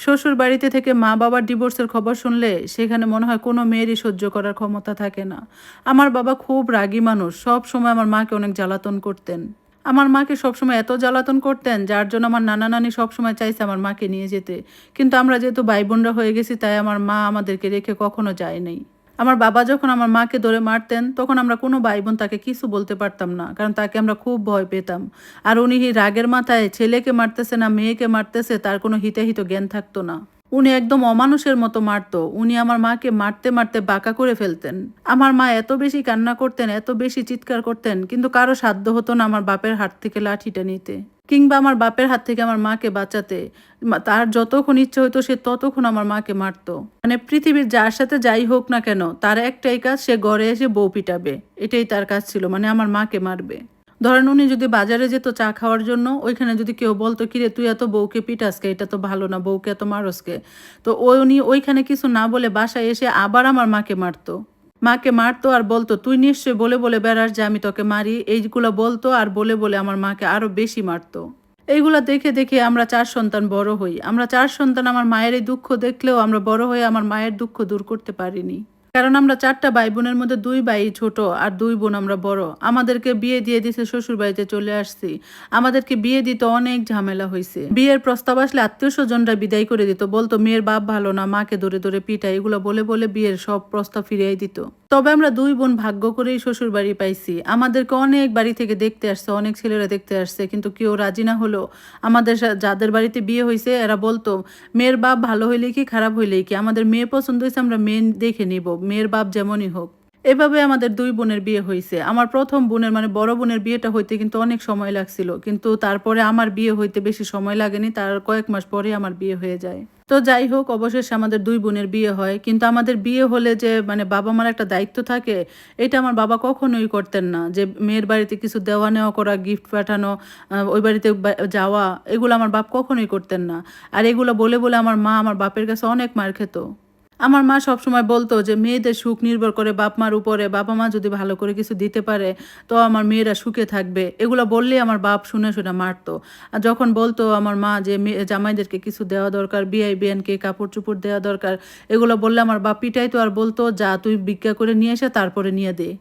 শ্বশুর বাড়িতে থেকে মা বাবার ডিভোর্সের খবর শুনলে সেখানে মনে হয় কোনো মেয়েরই সহ্য করার ক্ষমতা থাকে না। আমার বাবা খুব রাগী মানুষ, সব সময় আমার মাকে অনেক জ্বালাতন করতেন। আমার মাকে সবসময় এত জ্বালাতন করতেন যার জন্য আমার নানা নানি সবসময় চাইছে আমার মাকে নিয়ে যেতে। কিন্তু আমরা যেহেতু ভাই বোনরা হয়ে গেছি তাই আমার মা আমাদেরকে রেখে কখনো যায় নাই। আমার বাবা যখন আমার মাকে ধরে মারতেন তখন আমরা কোনো ভাই বোন তাকে কিছু বলতে পারতাম না, কারণ তাকে আমরা খুব ভয় পেতাম। আর উনি রাগের মাথায় ছেলেকে মারতেছে না মেয়েকে মারতেছে তার কোনো হিতাহিত জ্ঞান থাকতো না। উনি একদম অমানুষের মতো মারতো। উনি আমার মাকে মারতে মারতে বাঁকা করে ফেলতেন। আমার মা এত বেশি কান্না করতেন, এত বেশি চিৎকার করতেন, কিন্তু কারো সাধ্য হতো না আমার বাপের হাত থেকে লাঠিটা নিতে কিংবা আমার বাপের হাত থেকে আমার মাকে বাঁচাতে। তার যতক্ষণ ইচ্ছে হইতো সে ততক্ষণ আমার মাকে মারতো। মানে পৃথিবীর যার সাথে যাই হোক না কেন তার একটাই কাজ, সে ঘরে এসে বউ পিটাবে। এটাই তার কাজ ছিল, মানে আমার মাকে মারবে। ধরেন উনি যদি বাজারে যেত চা খাওয়ার জন্য, ওইখানে যদি কেউ বলতো কিরে তুই এত বউকে পিটাসকে, এটা তো ভালো না, বউকে এত মারসকে, তো উনি ওইখানে কিছু না বলে বাসায় এসে আবার আমার মাকে মারতো। মাকে মারতো আর বলতো তুই নিশ্চয়ই বলে বলে বেড়াস যে আমি তোকে মারি, এইগুলো বলতো আর বলে বলে আমার মাকে আরো বেশি মারতো। এইগুলা দেখে দেখে আমরা 4 সন্তান বড় হই। আমরা 4 সন্তান আমার মায়ের এই দুঃখ দেখলেও আমরা বড় হয়ে আমার মায়ের দুঃখ দূর করতে পারিনি। কারণ আমরা 4টা ভাই বোনের মধ্যে 2 ভাই ছোট আর 2 বোন আমরা বড়। আমাদেরকে বিয়ে দিয়ে দিছে, শ্বশুর বাড়িতে চলে আসছি। আমাদেরকে বিয়ে দিতে অনেক ঝামেলা হইছে। বিয়ের প্রস্তাব আসলে আত্মীয়স্বজনরা বিদায় করে দিত। বলতো মেয়ের বাপ ভালো না, মাকে ধরে ধরে পিটায়, এগুলো বলে বলে বিয়ের সব প্রস্তাব ফিরিয়ে দিত। তবে আমরা 2 বোন ভাগ্য করেই শ্বশুর বাড়ি পাইছি। আমাদেরকে অনেক বাড়ি থেকে দেখতে আসছে, অনেক ছেলেরা দেখতে আসছে, কিন্তু কেউ রাজি না হলো। আমাদের যাদের বাড়িতে বিয়ে হইছে এরা বলতো মেয়ের বাপ ভালো হইলেই কি খারাপ হইলেই কি, আমাদের মেয়ে পছন্দ হয়েছে আমরা মেয়ে দেখে নিব, মেয়ের বাপ যেমনই হোক। এভাবে আমাদের 2 বোনের বিয়ে হইছে। আমার প্রথম বোনের মানে বড় বোনের বিয়েটা হইতে কিন্তু অনেক সময় লাগছিল, কিন্তু তারপরে আমার বিয়ে হইতে বেশি সময় লাগেনি, তার কয়েক মাস পরে আমার বিয়ে হয়ে যায়। তো যাই হোক, অবশেষে আমাদের 2 বোনের বিয়ে হয়। কিন্তু আমাদের বিয়ে হলে যে মানে বাবা মার একটা দায়িত্ব থাকে, এটা আমার বাবা কখনোই করতেন না। যে মেয়ের বাড়িতে কিছু দেওয়া নেওয়া করা, গিফট পাঠানো, ওই বাড়িতে যাওয়া, এগুলো আমার বাপ কখনোই করতেন না। আর এগুলো বলে বলে আমার মা আমার বাপের কাছে অনেক মার খেত। আমার মা সবসময় বলতো যে মেয়েদের সুখ নির্ভর করে বাপ মার উপরে, বাবা মা যদি ভালো করে কিছু দিতে পারে তো আমার মেয়েরা সুখে থাকবে। এগুলো বললেই আমার বাপ শুনে শুনে মারতো। আর যখন বলতো আমার মা যে জামাইদেরকে কিছু দেওয়া দরকার, বিয়াই বিয়ানকে কাপড় চোপড় দেওয়া দরকার, এগুলো বললে আমার বাপ পিটাইতো আর বলতো যা তুই ভিক্ষা করে নিয়ে এসে তারপরে নিয়ে দে।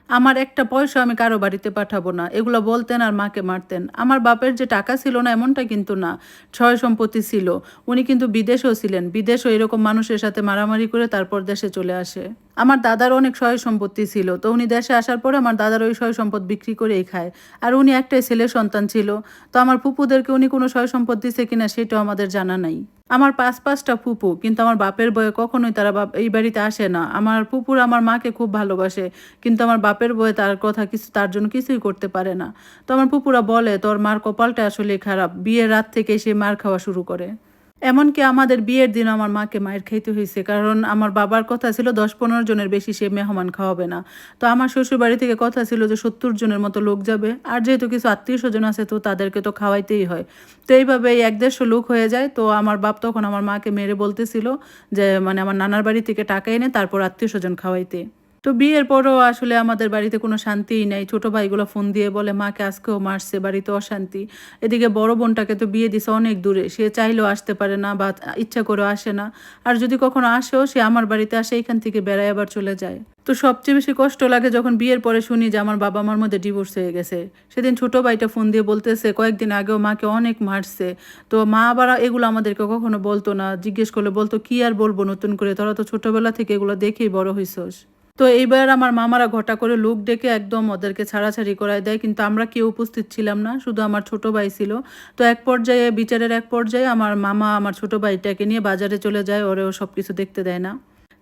আমার একটা পয়সা আমি কারো বাড়িতে পাঠাবো না, এগুলো বলতেন আর মাকে মারতেন। আমার বাপের যে টাকা ছিল না এমনটা কিন্তু না, সয় সম্পত্তি ছিল। উনি কিন্তু বিদেশেও ছিলেন, বিদেশেও এরকম মানুষের সাথে মারামারি করে তারপর দেশে চলে আসে। আমার দাদার অনেক সয় সম্পত্তি ছিল, তো উনি দেশে আসার পরে আমার দাদার ওই সয় সম্পদ বিক্রি করেই খায়। আর উনি একটাই ছেলে সন্তান ছিল, তো আমার ফুপুদেরকে উনি কোনো সয় সম্পদ দিছে কিনা সেটাও আমাদের জানা নাই। আমার 5-5টা ফুপু, কিন্তু আমার বাপের বয়ে কখনোই তারা এই বাড়িতে আসে না। আমার ফুপুরা আমার মাকে খুব ভালোবাসে, কিন্তু আমার বাপের বয়ে তার কথা কিছু, তার জন্য কিছুই করতে পারে না। তো আমার ফুপুরা বলে তোর মার কপালটা আসলে খারাপ, বিয়ের রাত থেকে সে মার খাওয়া শুরু করে। এমনকি আমাদের বিয়ের দিন আমার মাকে মায়ের খাইতে হয়েছে, কারণ আমার বাবার কথা ছিল 10-15 জনের বেশি সে মেহমান খাওয়াবে না। তো আমার শ্বশুর বাড়ি থেকে কথা ছিল যে 70 জনের মতো লোক যাবে, আর যেহেতু কিছু আত্মীয় স্বজন আছে তো তাদেরকে তো খাওয়াইতেই হয়। তো এইভাবে 1-150 লোক হয়ে যায়। তো আমার বাপ তখন আমার মাকে মেরে বলতেছিল যে মানে আমার নানার বাড়ি থেকে টাকা এনে তারপর আত্মীয় স্বজন খাওয়াইতে। তো বিয়ের পরও আসলে আমাদের বাড়িতে কোনো শান্তিই নাই। ছোট ভাইগুলো ফোন দিয়ে বলে মাকে আজকেও মারছে, বাড়িতে অশান্তি। এদিকে বড় বোনটাকে তো বিয়ে দিছে অনেক দূরে, সে চাইলেও আসতে পারে না বা ইচ্ছা করেও আসে না। আর যদি কখনো আসেও সে আমার বাড়িতে আসে, এইখান থেকে বেড়ায় আবার চলে যায়। তো সবচেয়ে বেশি কষ্ট লাগে যখন বিয়ের পরে শুনি যে আমার বাবা মার মধ্যে ডিভোর্স হয়ে গেছে। সেদিন ছোট ভাইটা ফোন দিয়ে বলতেছে কয়েকদিন আগেও মাকে অনেক মারছে। তো মা আবার এগুলো আমাদেরকে কখনো বলতো না, জিজ্ঞেস করলে বলতো কি আর বলবো নতুন করে, তোরা তো ছোটবেলা থেকে এগুলো দেখেই বড় হইছস। তো এইবার আমার মামারা ঘটা করে লোক ডেকে একদম ওদেরকে ছাড়াছাড়ি করায় দেয়, কিন্তু আমরা কেউ উপস্থিত ছিলাম না, শুধু আমার ছোট ভাই ছিল। তো এক পর্যায়ে বিচারের এক পর্যায়ে আমার মামা আমার ছোট ভাইটাকে নিয়ে বাজারে চলে যায়, ওরেও সব কিছু দেখতে দেয় না।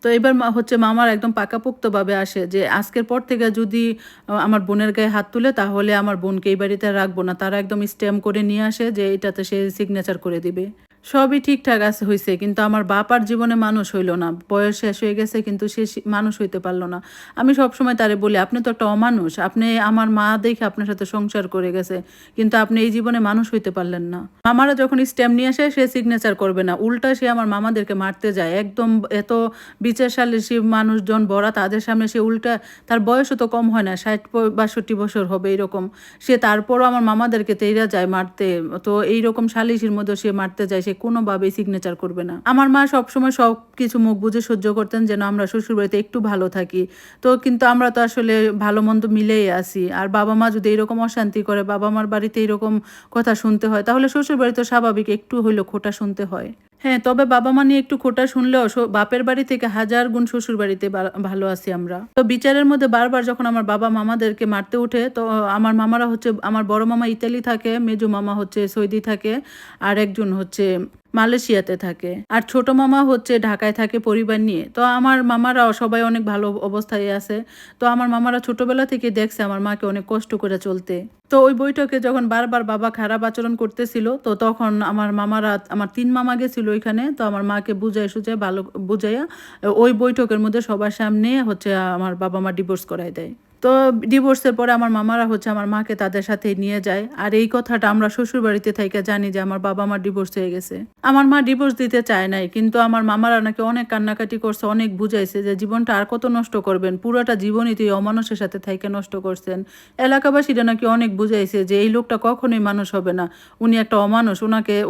তো এবার হচ্ছে মামার একদম পাকাপোক্তভাবে আসে যে আজকের পর থেকে যদি আমার বোনের গায়ে হাত তুলে তাহলে আমার বোনকে এই বাড়িতে রাখবো না। তারা একদম স্ট্যাম্প করে নিয়ে আসে যে এটাতে সে সিগনেচার করে দিবে। সবই ঠিকঠাক আছে হইছে, কিন্তু আমার বাপ আর জীবনে মানুষ হইল না। বয়স শেষ হয়ে গেছে কিন্তু সে মানুষ হইতে পারলো না। আমি সবসময় তারে বলি আপনি তো একটা অমানুষ, আপনি আমার মা দেখে আপনার সাথে সংসার করে গেছে, কিন্তু আপনি এই জীবনে মানুষ হইতে পারলেন না। মামারা যখন স্ট্যাম্প নিয়ে আসে সে সিগনেচার করবে না, উল্টা সে আমার মামাদেরকে মারতে যায়। একদম এত বিচারশালী সে মানুষজন ভরা, তাদের সামনে সে উল্টা, তার বয়সও তো কম হয় না, 60-62 বছর হবে এরকম। সে তারপরও আমার মামাদেরকে তেইরা যায় মারতে। তো এইরকম সালিসির মধ্যে সে মারতে যায়, সে কোনোভাবেই সিগনেচার করবে না। আমার মা সবসময় সব কিছু মুখ বুজে সহ্য করতেন যেন আমরা শ্বশুরবাড়িতে একটু ভালো থাকি। তো কিন্তু আমরা তো আসলে ভালো মন্দ মিলেই আছি। আর বাবা মা যদি এরকম অশান্তি করে, বাবা মার বাড়িতে এরকম কথা শুনতে হয়, তাহলে শ্বশুরবাড়ি তো স্বাভাবিক একটু হইলেও খোঁটা শুনতে হয়। হ্যাঁ, তবে বাবা মা নিয়ে একটু খোঁটা শুনলেও বাপের বাড়ি থেকে হাজার গুণ শ্বশুরবাড়িতে ভালো আছি আমরা। তো বিচারের মধ্যে বারবার যখন আমার বাবা মামাদেরকে মারতে উঠে, তো আমার মামারা হচ্ছে, আমার বড় মামা ইতালি থাকে, মেজো মামা হচ্ছে সৌদি থাকে, আর একজন হচ্ছে মালয়েশিয়াতে থাকে। আর ছোট মামা হচ্ছে ঢাকায় থাকে পরিবার নিয়ে। তো আমার মামারাও সবাই অনেক ভালো অবস্থায় আছে। তো আমার মামারা ছোটবেলা থেকে দেখছে আমার মাকে অনেক কষ্ট করে চলতে। তো ওই বৈঠকে যখন বারবার বাবা খারাপ আচরণ করতেছিল, তো তখন আমার মামারা, আমার ৩ মামা গেছিল ওইখানে। তো আমার মাকে বুঝায় ভালো বুঝাইয়া ওই বৈঠকের মধ্যে সবার সামনে হচ্ছে আমার বাবা মা ডিভোর্স করায় দেয়। তো ডিভোর্সের পরে আমার মামারা হচ্ছে আমার মাকে তাদের সাথে নিয়ে যায়। আর এই কথাটা আমরা শ্বশুরবাড়িতে থাইকা জানি যে আমার বাবা মার ডিভোর্স হয়ে গেছে। আমার মা ডিভোর্স দিতে চায় নাই, কিন্তু আমার মামারা নাকি অনেক কান্নাকাটি করছে, অনেক বুঝাইছে যে জীবনটা আর কত নষ্ট করবেন, পুরোটা জীবনই তো এই অমানুষের সাথে থাইকা নষ্ট করছেন। এলাকাবাসীরা নাকি অনেক বুঝাইছে যে এই লোকটা কখনোই মানুষ হবে না, উনি একটা অমানুষ,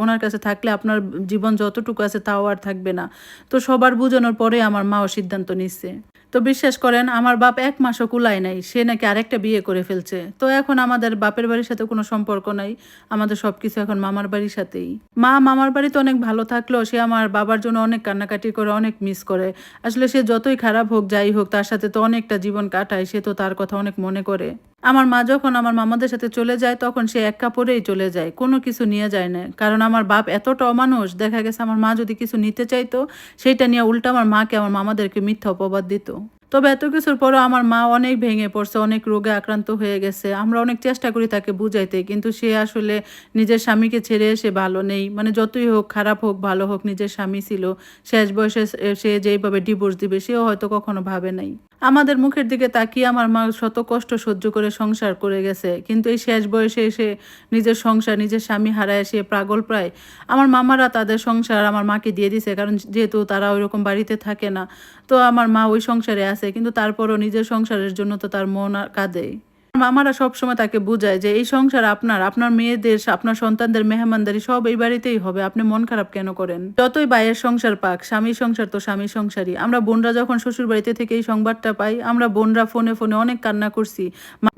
ওনার কাছে থাকলে আপনার জীবন যতটুকু আছে তাও আর থাকবে না। তো সবার বুঝানোর পরে আমার মাও সিদ্ধান্ত নিচ্ছে। তো বিশ্বাস করেন, আমার বাপ ১ মাসও কুলায় নাই, সে নাকি আরেকটা বিয়ে করে ফেলছে। তো এখন আমাদের বাপের বাড়ির সাথে কোনো সম্পর্ক নাই, আমাদের সবকিছু এখন মামার বাড়ির সাথেই। মা মামার বাড়িতে অনেক ভালো থাকলেও সে আমার বাবার জন্য অনেক কান্নাকাটি করে, অনেক মিস করে। আসলে সে যতই খারাপ হোক যাই হোক, তার সাথে তো অনেকটা জীবন কাটায়, সে তো তার কথা অনেক মনে করে। আমার মা যখন আমার মামাদের সাথে চলে যায়, তখন সে এক কাপড়েই চলে যায়, কোনো কিছু নিয়ে যায় না। কারণ আমার বাপ এতটা অমানুষ, দেখা গেছে আমার মা যদি কিছু নিতে চাইতো, সেইটা নিয়ে উল্টা আমার মাকে, আমার মামাদেরকে মিথ্যা অপবাদ দিত। তবে এত কিছুর পরও আমার মা অনেক ভেঙে পড়ছে, অনেক রোগে আক্রান্ত হয়ে গেছে। আমরা অনেক চেষ্টা করি তাকে বুঝাইতে, কিন্তু সে আসলে নিজের স্বামীকে ছেড়ে এসে ভালো নেই। মানে যতই হোক, খারাপ হোক ভালো হোক, নিজের স্বামী ছিল। শেষ বয়সে সে যেইভাবে ডিভোর্স দিবে, সেও হয়তো কখনো ভাবে নাই। আমাদের মুখের দিকে তাকিয়ে আমার মা শত কষ্ট সহ্য করে সংসার করে গেছে, কিন্তু এই শেষ বয়সে এসে নিজের সংসার, নিজের স্বামী হারায় সে পাগল প্রায়। আমার মামারা তাদের সংসার আমার মাকে দিয়ে দিছে, কারণ যেহেতু তারা ওইরকম বাড়িতে থাকে না। তো আমার মা ওই সংসারে আছে, কিন্তু তারপরও নিজের সংসারের জন্য তো তার মন আর কাঁদে। মামারা সবসময় তাকে বুঝায় যে এই সংসার আপনার মেয়েদের, আপনার সন্তানদের মেহমানদারি সব এই বাড়িতেই হবে, আপনি মন খারাপ কেন করেন? যতই ভাইয়ের সংসার পাক, স্বামীর সংসার তো স্বামীর সংসারই। আমরা বোনরা যখন শ্বশুর বাড়িতে থেকে এই সংবাদটা পাই, আমরা বোনরা ফোনে ফোনে অনেক কান্না করছি,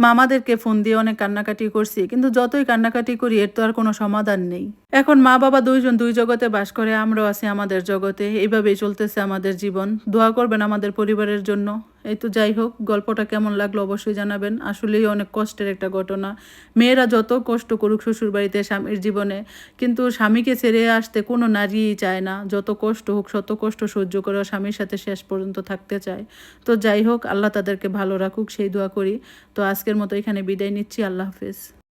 মামাদেরকে ফোন দিয়ে অনেক কান্নাকাটি করছি, কিন্তু যতই কান্নাকাটি করি এর তো আর কোনো সমাধান নেই। এখন মা বাবা দুইজন দুই জগতে বাস করে, আমরাও আছি আমাদের জগতে। এইভাবেই চলতেছে আমাদের জীবন। দোয়া করবেন আমাদের পরিবারের জন্য। এই তো যাই হোক, গল্পটা কেমন লাগলো অবশ্যই জানাবেন। আসলেই অনেক কষ্টের একটা ঘটনা। মেয়েরা যত কষ্ট করুক শ্বশুরবাড়িতে স্বামীর জীবনে, কিন্তু স্বামীকে ছেড়ে আসতে কোনো নারীই চায় না। যত কষ্ট হোক, শত কষ্ট সহ্য করে স্বামীর সাথে শেষ পর্যন্ত থাকতে চায়। তো যাই হোক, আল্লাহ তাদেরকে ভালো রাখুক সেই দোয়া করি। তো আজকের মতো এখানে বিদায় নিচ্ছি। আল্লাহ হাফেজ।